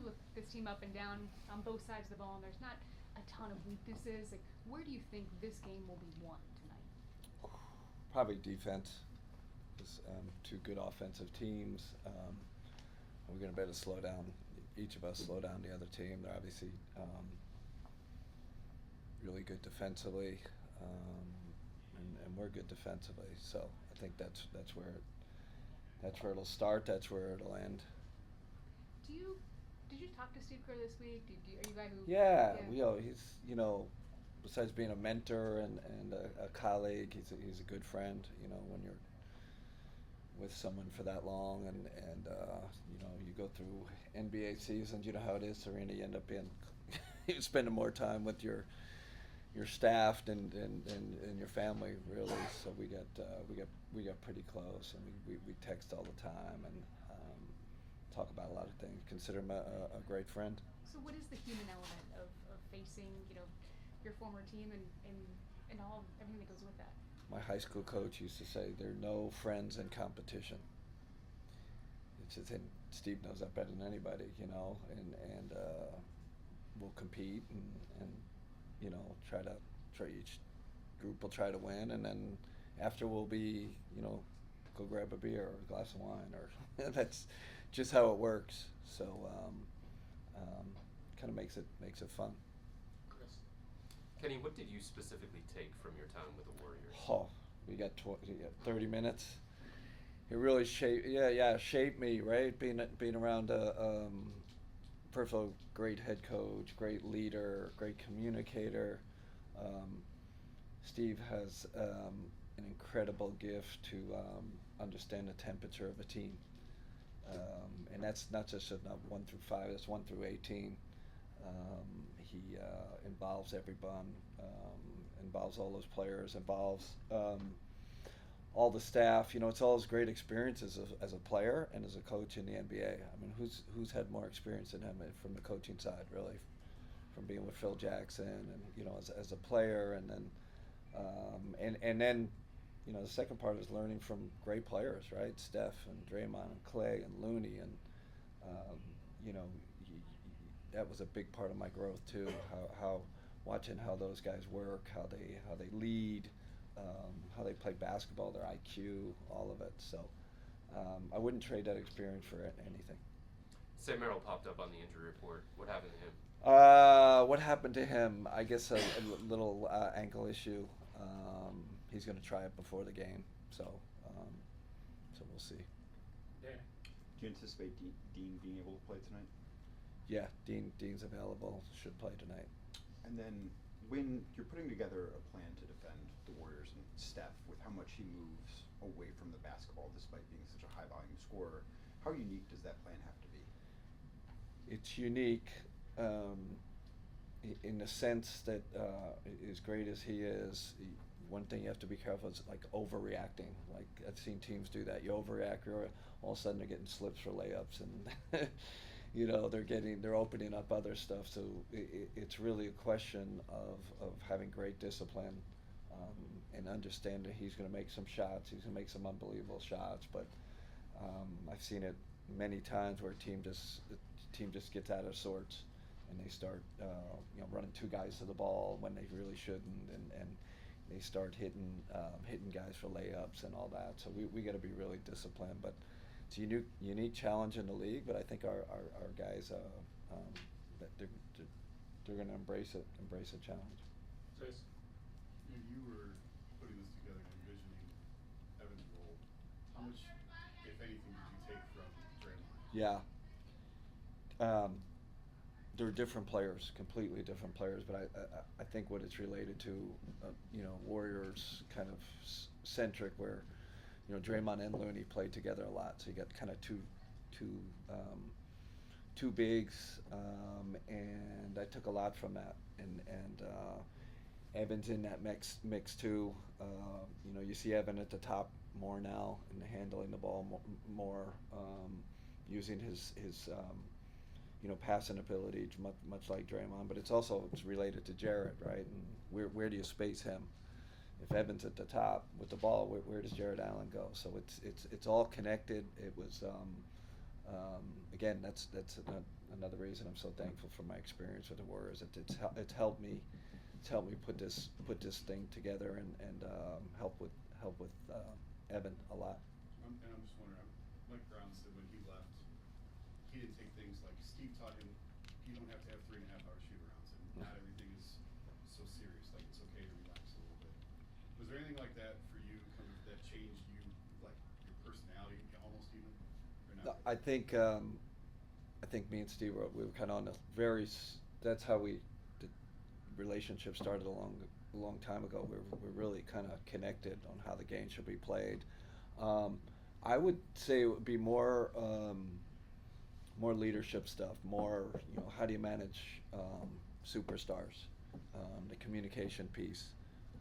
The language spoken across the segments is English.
look this team up and down on both sides of the ball, and there's not a ton of weaknesses. Like, where do you think this game will be won tonight? Probably defense. Just, two good offensive teams. We're going to be able to slow down, each of us slow down the other team. They're obviously really good defensively, and we're good defensively. So I think that's where it'll start. That's where it'll end. Do you did you talk to Steve Kerr this week? Are you a guy who? Yeah, Yeah. he's besides being a mentor and a colleague, he's a good friend. When you're with someone for that long, and you go through NBA seasons, you know how it is, Serena. You end up being you spending more time with your staff and your family, really. So we got pretty close, and we text all the time and talk about a lot of things. Consider him a great friend. So what is the human element of facing your former team and all everything that goes with that? My high school coach used to say, "There are no friends in competition." It's just, and Steve knows that better than anybody, and we'll compete and try each group will try to win, and then after we'll be go grab a beer or a glass of wine, or that's just how it works. So kind of makes it fun. Chris. Kenny, what did you specifically take from your time with the Warriors? Oh, we got 30 minutes. It really shaped me, right? Being around first of all, great head coach, great leader, great communicator. Steve has an incredible gift to understand the temperature of a team, and that's not just 1 through 5. That's 1 through 18. He involves everyone, involves all those players, involves all the staff. It's all his great experiences as a player and as a coach in the NBA. I mean, who's had more experience than him from the coaching side, really, from being with Phil Jackson and as a player, and then and then the second part is learning from great players, right? Steph and Draymond and Clay and Looney, and um, you know that was a big part of my growth too. How watching how those guys work, how they lead, how they play basketball, their IQ, all of it. So I wouldn't trade that experience for anything. Sam Merrill popped up on the injury report. What happened to him? What happened to him? I guess a little ankle issue. He's going to try it before the game, so we'll see. Yeah. Do you anticipate Dean being able to play tonight? Yeah, Dean's available. Should play tonight. And then when you're putting together a plan to defend the Warriors and Steph, with how much he moves away from the basketball despite being such a high volume scorer, how unique does that plan have to be? It's unique in the sense that as great as he is, one thing you have to be careful is like overreacting. Like I've seen teams do that. You overreact, or all of a sudden they're getting slips for layups, and they're opening up other stuff. So it's really a question of having great discipline and understanding he's going to make some shots. He's going to make some unbelievable shots, but I've seen it many times where the team just gets out of sorts and they start running two guys to the ball when they really shouldn't, and they start hitting guys for layups and all that. So we got to be really disciplined, but it's a unique challenge in the league. But I think our guys that they're going to embrace the challenge. Chris. You were putting this together and envisioning Evan's role. How much, if anything, did you take from Draymond? Yeah. They're different players, completely different players, but I think what it's related to, Warriors kind of centric, where, Draymond and Looney played together a lot, so you got kind of two bigs, and I took a lot from that, and Evan's in that mix too. You see Evan at the top more now and handling the ball more, using his passing ability, much like Draymond, but it's related to Jarrett, right? And where do you space him? If Evan's at the top with the ball, where does Jarrett Allen go? So it's all connected. It was Again, that's another reason I'm so thankful for my experience with the Warriors. It's helped me put this thing together and help with Evan a lot. And I'm just wondering, Mike Brown said when he left, he didn't take things like Steve taught him. You don't have to have 3.5-hour shoot arounds, and not everything is so serious. Like it's okay to relax a little bit. Was there anything like that for you, kind of that changed you, like your personality, almost even? Or not? I think me and Steve we were kind of on a that's how the relationship started a long time ago. We're really kind of connected on how the game should be played. I would say it would be more leadership stuff, more how do you manage superstars, the communication piece.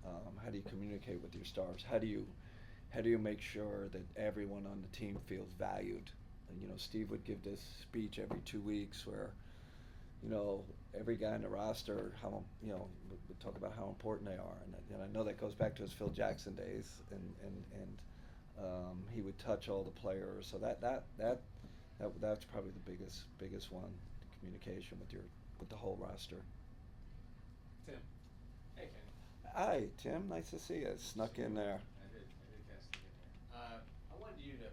How do you communicate with your stars? How do you make sure that everyone on the team feels valued? And, Steve would give this speech every 2 weeks where, every guy in the roster, would talk about how important they are. And I know that goes back to his Phil Jackson days, and he would touch all the players. So that's probably the biggest one, the communication with the whole roster. Tim. Hey, Kenny. Hi, Tim. Nice to see you. Snuck in there. I did catch the game there. I wanted you to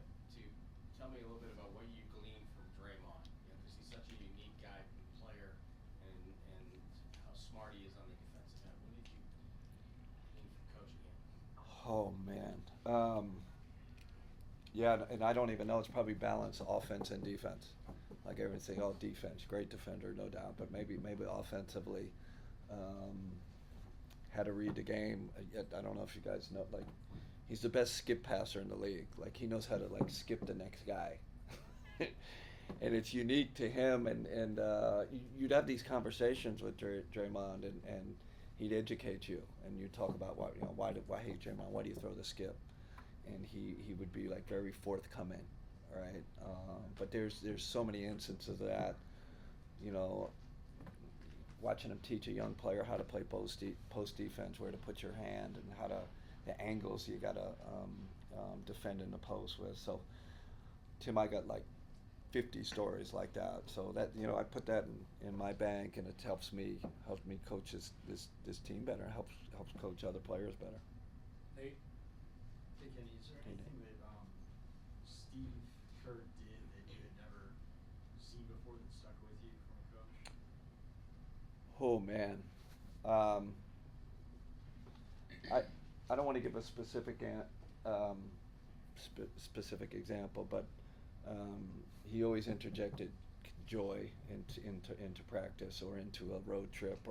tell me a little bit about what you gleaned from Draymond, because he's such a unique guy and player, and how smart he is on the defensive end. What did you glean from coaching him? Oh man. Yeah, and I don't even know. It's probably balance offense and defense. Like everyone's saying, oh, defense, great defender, no doubt. But maybe offensively, how to read the game. I don't know if you guys know. Like, he's the best skip passer in the league. Like, he knows how to skip the next guy. And it's unique to him. And you'd have these conversations with Draymond, and he'd educate you, and you'd talk about why hey Draymond, why do you throw the skip? And he would be very forthcoming, right? But there's so many instances of that, watching him teach a young player how to play post defense, where to put your hand, and the angles you gotta defend in the post with. So Tim, I got 50 stories like that. So that I put that in my bank, and it helps me coach this team better. Helps coach other players better. Hey Kenny, is there anything that Steve Kerr did that you had never seen before that stuck with you from a coach? Oh man, I don't want to give a specific specific example, but he always interjected joy into practice or into a road trip,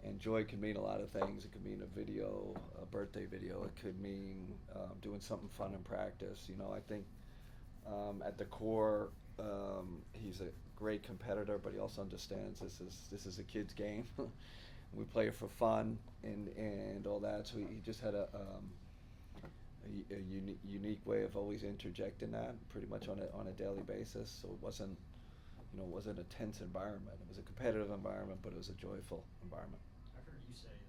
and joy can mean a lot of things. It could mean a birthday video. It could mean doing something fun in practice. I think at the core, he's a great competitor, but he also understands this is a kid's game. We play it for fun and all that. So he just had a unique way of always interjecting that pretty much on a daily basis. So it wasn't a tense environment. It was a competitive environment, but it was a joyful environment. I've heard you say it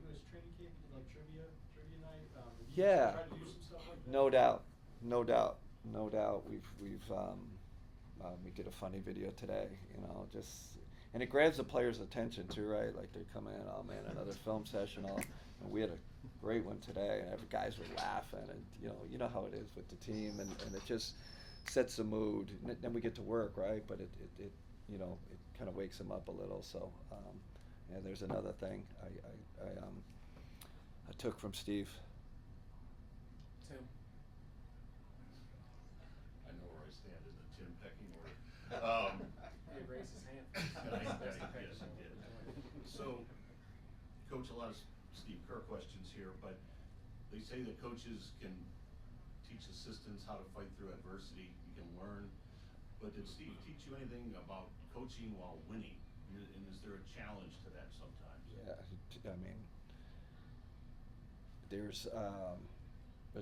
was training camp. You did trivia night. Did you Yeah. try to do some stuff like that? No doubt. We did a funny video today. And it grabs the players' attention too, right? Like they come in, oh man, another film session. And we had a great one today, and every guys were laughing, and you know how it is with the team, and it just sets the mood. And then we get to work, right? But it kind of wakes them up a little. So there's another thing I took from Steve. Tim. I know where I stand in the Tim pecking order. He raised his hand. Yes, he did. So, Coach, a lot of Steve Kerr questions here, but they say that coaches can teach assistants how to fight through adversity. You can learn. But did Steve teach you anything about coaching while winning? And is there a challenge to that sometimes? Yeah, I mean, there's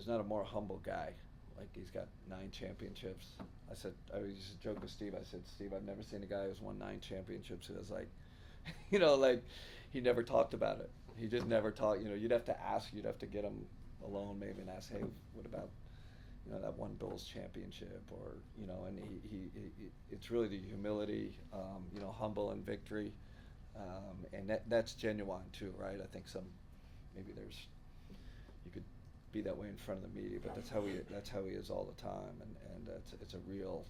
not a more humble guy. Like, he's got 9 championships. I used to joke with Steve. I said, Steve, I've never seen a guy who's won 9 championships who was he never talked about it. He just never talked. You'd have to ask. You'd have to get him alone maybe and ask, hey, what about, that one Bills championship, or and he it's really the humility, humble in victory, and that's genuine too, right? I think maybe you could be that way in front of the media, but that's how he is all the time, and it's a real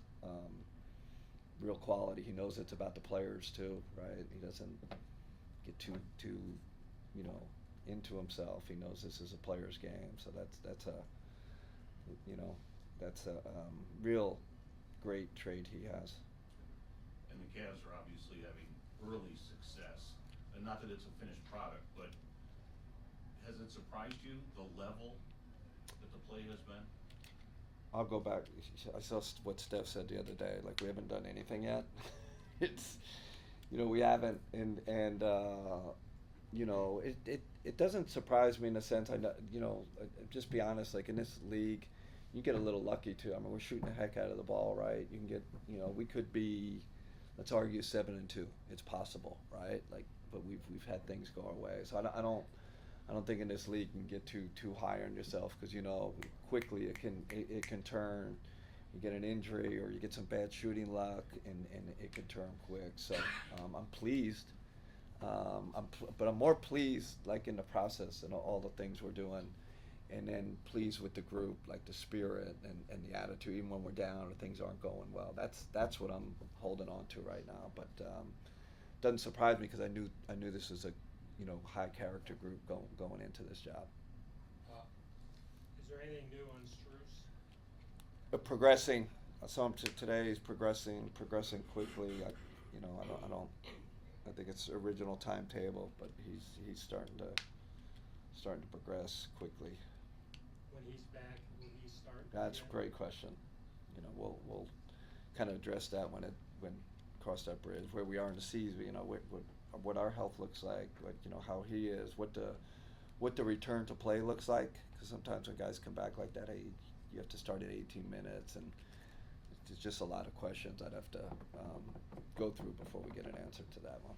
quality. He knows it's about the players too, right? He doesn't get too into himself. He knows this is a player's game, so that's a real great trait he has. And the Cavs are obviously having early success, and not that it's a finished product, but has it surprised you, the level that the play has been? I'll go back. I saw what Steph said the other day. Like, we haven't done anything yet. It's, we haven't, and it doesn't surprise me in a sense. I know, just be honest. Like, in this league, you get a little lucky too. I mean, we're shooting the heck out of the ball, right? You can get, we could be, let's argue 7-2. It's possible, right? Like, but we've had things go our way. So I don't think in this league you can get too high on yourself, because quickly it can turn. You get an injury or you get some bad shooting luck, and it can turn quick. So I'm pleased, but I'm more pleased like in the process and all the things we're doing, and then pleased with the group, like the spirit and the attitude, even when we're down or things aren't going well. That's what I'm holding on to right now. But doesn't surprise me, because I knew this was a high character group going into this job. Is there anything new on Strus? Progressing. I saw him today. He's progressing quickly. I think it's original timetable, but he's starting to progress quickly. When he's back, will he start? That's a again? great question. We'll kind of address that when cross that bridge, where we are in the season. What our health looks like, how he is, what the return to play looks like. Because sometimes when guys come back like that, you have to start at 18 minutes, and there's just a lot of questions I'd have to go through before we get an answer to that one.